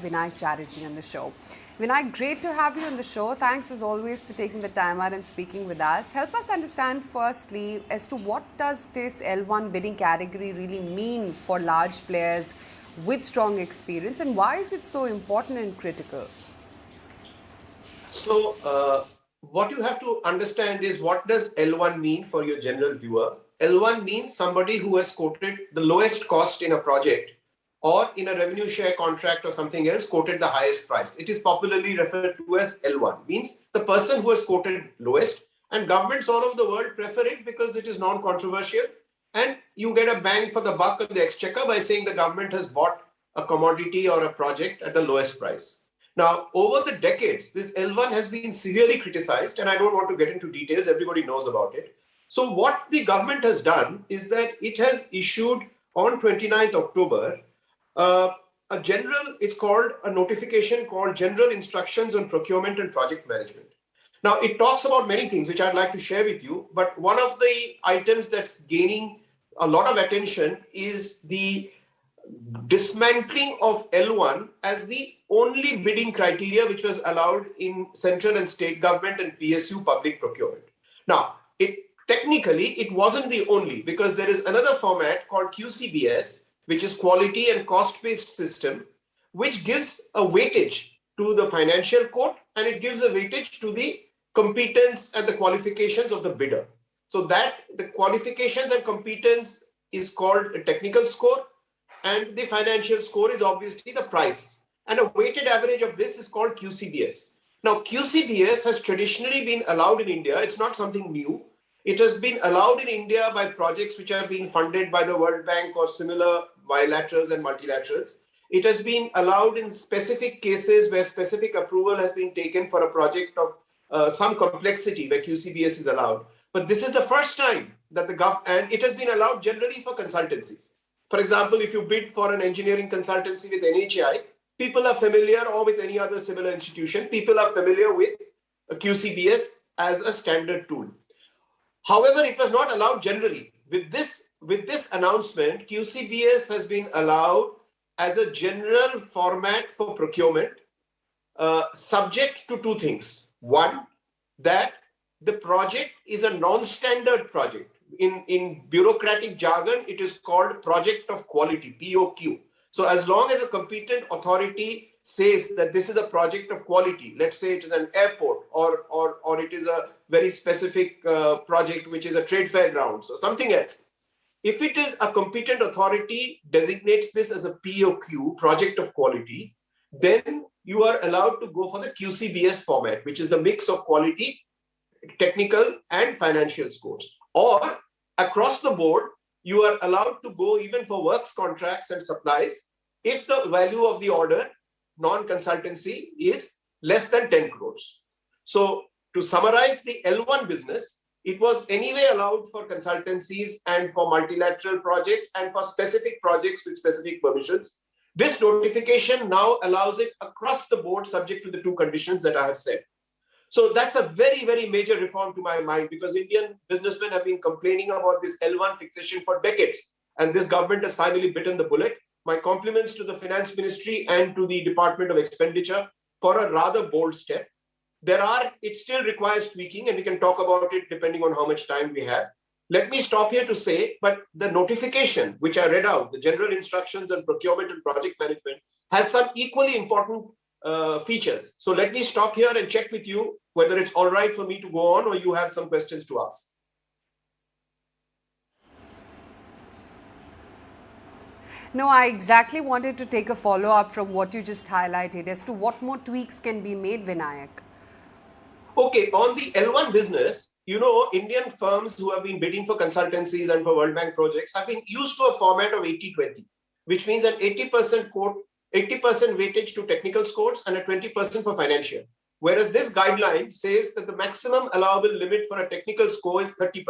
Vinayak Chatterjee on the show. Vinayak, great to have you on the show. Thanks as always for taking the time out and speaking with us. Help us understand firstly as to what does this L1 bidding category really mean for large players with strong experience, and why is it so important and critical? So, what you have to understand is, what does L1 mean for your general viewer? L1 means somebody who has quoted the lowest cost in a project, or in a revenue share contract or something else, quoted the highest price. It is popularly referred to as L1, means the person who has quoted lowest, and governments all over the world prefer it because it is non-controversial, and you get a bang for the buck on the exchequer by saying the government has bought a commodity or a project at the lowest price. Now, over the decades, this L1 has been severely criticized, and I don't want to get into details, everybody knows about it. So, what the government has done is that it has issued on 29th October uh, it's called a notification called General Instructions on Procurement and Project Management. Now, it talks about many things which I'd like to share with you, but one of the items that's gaining a lot of attention is the dismantling of L1 as the only bidding criteria which was allowed in central and state government and PSU public procurement. Now, it wasn't the only, because there is another format called QCBS, which is quality and cost-based system, which gives a weightage to the financial quote, and it gives a weightage to the competence and the qualifications of the bidder. So that the qualifications and competence is called a technical score, and the financial score is obviously the price. And a weighted average of this is called QCBS. Now, QCBS has traditionally been allowed in India. It's not something new. It has been allowed in India by projects which are being funded by the World Bank or similar bilaterals and multilaterals. It has been allowed in specific cases where specific approval has been taken for a project of some complexity where QCBS is allowed. But this is the first time that and it has been allowed generally for consultancies. For example, if you bid for an engineering consultancy with NHI, people are familiar, or with any other similar institution, people are familiar with QCBS as a standard tool. However, it was not allowed generally. With this announcement, QCBS has been allowed as a general format for procurement, subject to two things. One, that the project is a non-standard project. In bureaucratic jargon, it is called project of quality, POQ. So as long as a competent authority says that this is a project of quality, let's say it is an airport, or it is a very specific project which is a trade fair grounds or something else. If it is a competent authority designates this as a POQ, project of quality, then you are allowed to go for the QCBS format, which is the mix of quality, technical and financial scores. Or across the board, you are allowed to go even for works contracts and supplies if the value of the order, non-consultancy, is less than 10 crores. So to summarize the L1 business, it was anyway allowed for consultancies and for multilateral projects and for specific projects with specific permissions. This notification now allows it across the board, subject to the two conditions that I have said. So that's a very, very major reform to my mind, because Indian businessmen have been complaining about this L1 fixation for decades. And this government has finally bitten the bullet. My compliments to the Finance Ministry and to the Department of Expenditure for a rather bold step. It still requires tweaking, and we can talk about it depending on how much time we have. Let me stop here to say, but the notification, which I read out, the General Instructions on Procurement and Project Management, has some equally important features. So let me stop here and check with you whether it's all right for me to go on, or you have some questions to ask. No, I exactly wanted to take a follow-up from what you just highlighted as to what more tweaks can be made, Vinayak. Okay, on the L1 business, Indian firms who have been bidding for consultancies and for World Bank projects have been used to a format of 80-20, which means an 80% quote, 80% weightage to technical scores and a 20% for financial. Whereas this guideline says that the maximum allowable limit for a technical score is 30%.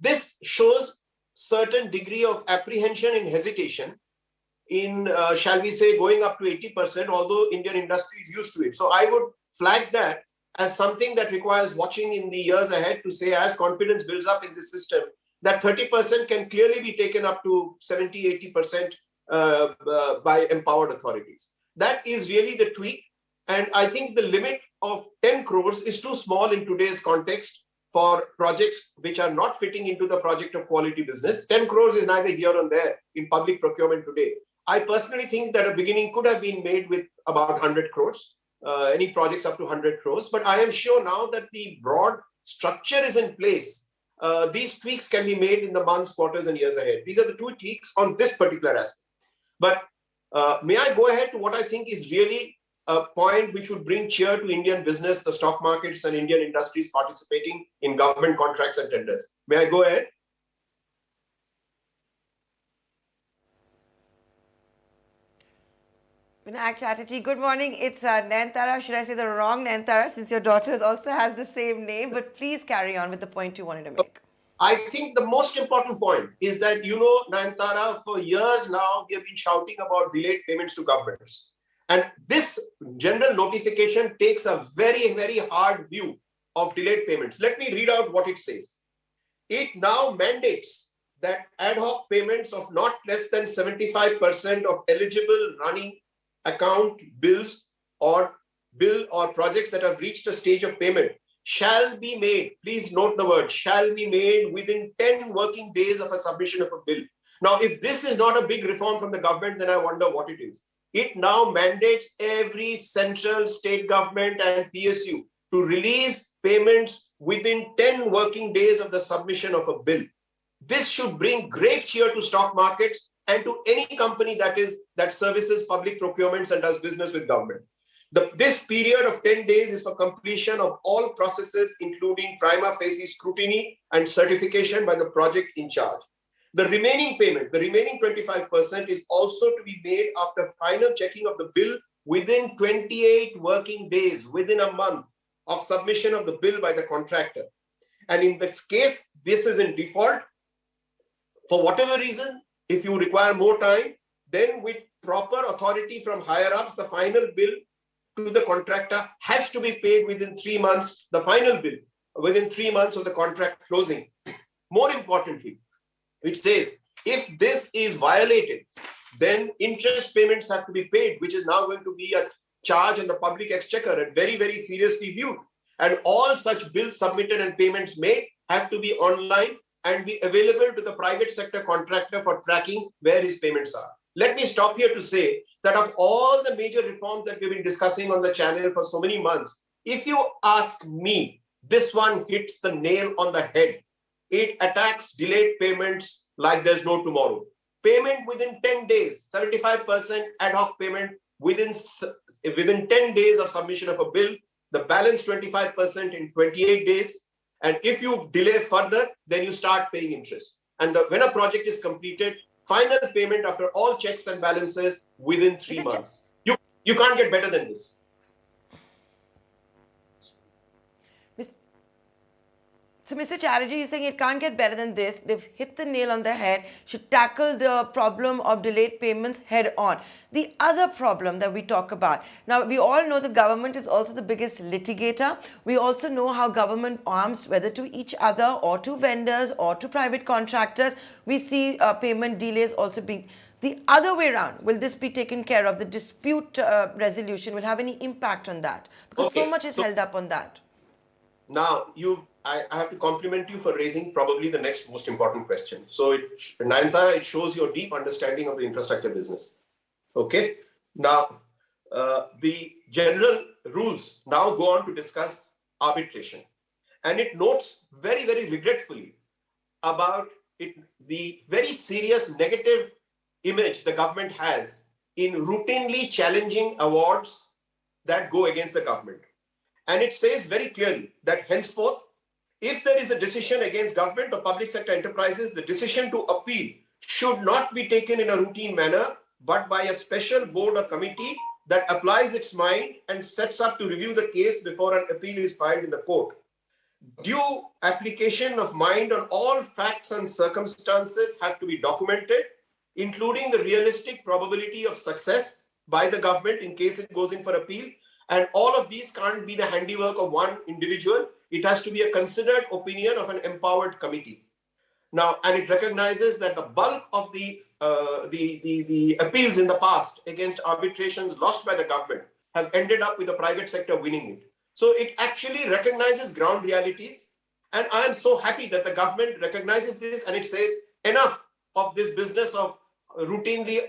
This shows certain degree of apprehension and hesitation in, shall we say, going up to 80%, although Indian industry is used to it. So I would flag that as something that requires watching in the years ahead, to say, as confidence builds up in this system, that 30% can clearly be taken up to 70-80% by empowered authorities. That is really the tweak. And I think the limit of 10 crores is too small in today's context for projects which are not fitting into the project of quality business. 10 crores is neither here nor there in public procurement today. I personally think that a beginning could have been made with about 100 crores, any projects up to 100 crores. But I am sure now that the broad structure is in place, these tweaks can be made in the months, quarters, and years ahead. These are the two tweaks on this particular aspect. But may I go ahead to what I think is really a point which would bring cheer to Indian business, the stock markets, and Indian industries participating in government contracts and tenders. May I go ahead? Vinayak Chatterjee, good morning. It's Nayantara. Should I say the wrong Nayantara, since your daughter also has the same name? But please carry on with the point you wanted to make. I think the most important point is that, Nayantara, for years now, we have been shouting about delayed payments to governments. And this general notification takes a very, very hard view of delayed payments. Let me read out what it says. It now mandates that ad hoc payments of not less than 75% of eligible running account bills or projects that have reached a stage of payment shall be made, please note the word, shall be made within 10 working days of a submission of a bill. Now, if this is not a big reform from the government, then I wonder what it is. It now mandates every central, state government and PSU to release payments within 10 working days of the submission of a bill. This should bring great cheer to stock markets and to any company that services public procurements and does business with government. This period of 10 days is for completion of all processes, including prima facie scrutiny and certification by the project in charge. The remaining payment, the remaining 25%, is also to be made after final checking of the bill within 28 working days, within a month of submission of the bill by the contractor. And in this case, this is in default. For whatever reason, if you require more time, then with proper authority from higher ups, the final bill to the contractor has to be paid within 3 months, the final bill, within 3 months of the contract closing. More importantly, it says, if this is violated, then interest payments have to be paid, which is now going to be a charge on the public exchequer and very, very seriously viewed. And all such bills submitted and payments made have to be online and be available to the private sector contractor for tracking where his payments are. Let me stop here to say that of all the major reforms that we've been discussing on the channel for so many months, if you ask me, this one hits the nail on the head. It attacks delayed payments like there's no tomorrow. Payment within 10 days, 75% ad hoc payment within 10 days of submission of a bill, the balance 25% in 28 days. And if you delay further, then you start paying interest. And when a project is completed, final payment after all checks and balances within 3 months. You can't get better than this. So, Mr. Chatterjee, you're saying it can't get better than this. They've hit the nail on the head, should tackle the problem of delayed payments head on. The other problem that we talk about, now we all know the government is also the biggest litigator. We also know how government arms, whether to each other or to vendors or to private contractors, we see payment delays also being the other way around. Will this be taken care of? The dispute resolution will have any impact on that? Because so much is held up on that. Now, I have to compliment you for raising probably the next most important question. So, Nayantara, it shows your deep understanding of the infrastructure business. Okay. Now, the general rules now go on to discuss arbitration. And it notes very, very regretfully about the very serious negative image the government has in routinely challenging awards that go against the government. And it says very clearly that henceforth, if there is a decision against government or public sector enterprises, the decision to appeal should not be taken in a routine manner, but by a special board or committee that applies its mind and sets up to review the case before an appeal is filed in the court. Due application of mind on all facts and circumstances have to be documented, including the realistic probability of success by the government in case it goes in for appeal. And all of these can't be the handiwork of one individual. It has to be a considered opinion of an empowered committee. Now, and it recognizes that the bulk of the appeals in the past against arbitrations lost by the government have ended up with the private sector winning it. So it actually recognizes ground realities. And I am so happy that the government recognizes this and it says enough of this business of routinely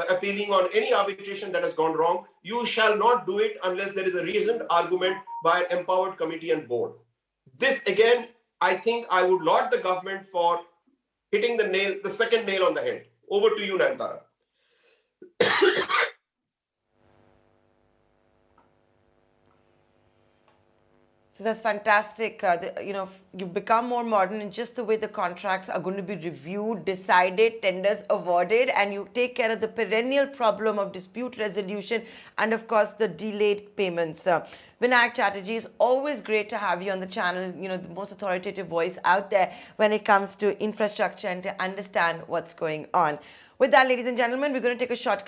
appealing on any arbitration that has gone wrong. You shall not do it unless there is a reasoned argument by an empowered committee and board. This again, I think I would laud the government for hitting the second nail on the head. Over to you, Nandara. So that's fantastic. You become more modern in just the way the contracts are going to be reviewed, decided, tenders awarded, and you take care of the perennial problem of dispute resolution and, of course, the delayed payments. Vinayak Chatterjee, it's always great to have you on the channel, the most authoritative voice out there when it comes to infrastructure and to understand what's going on. With that, ladies and gentlemen, we're going to take a short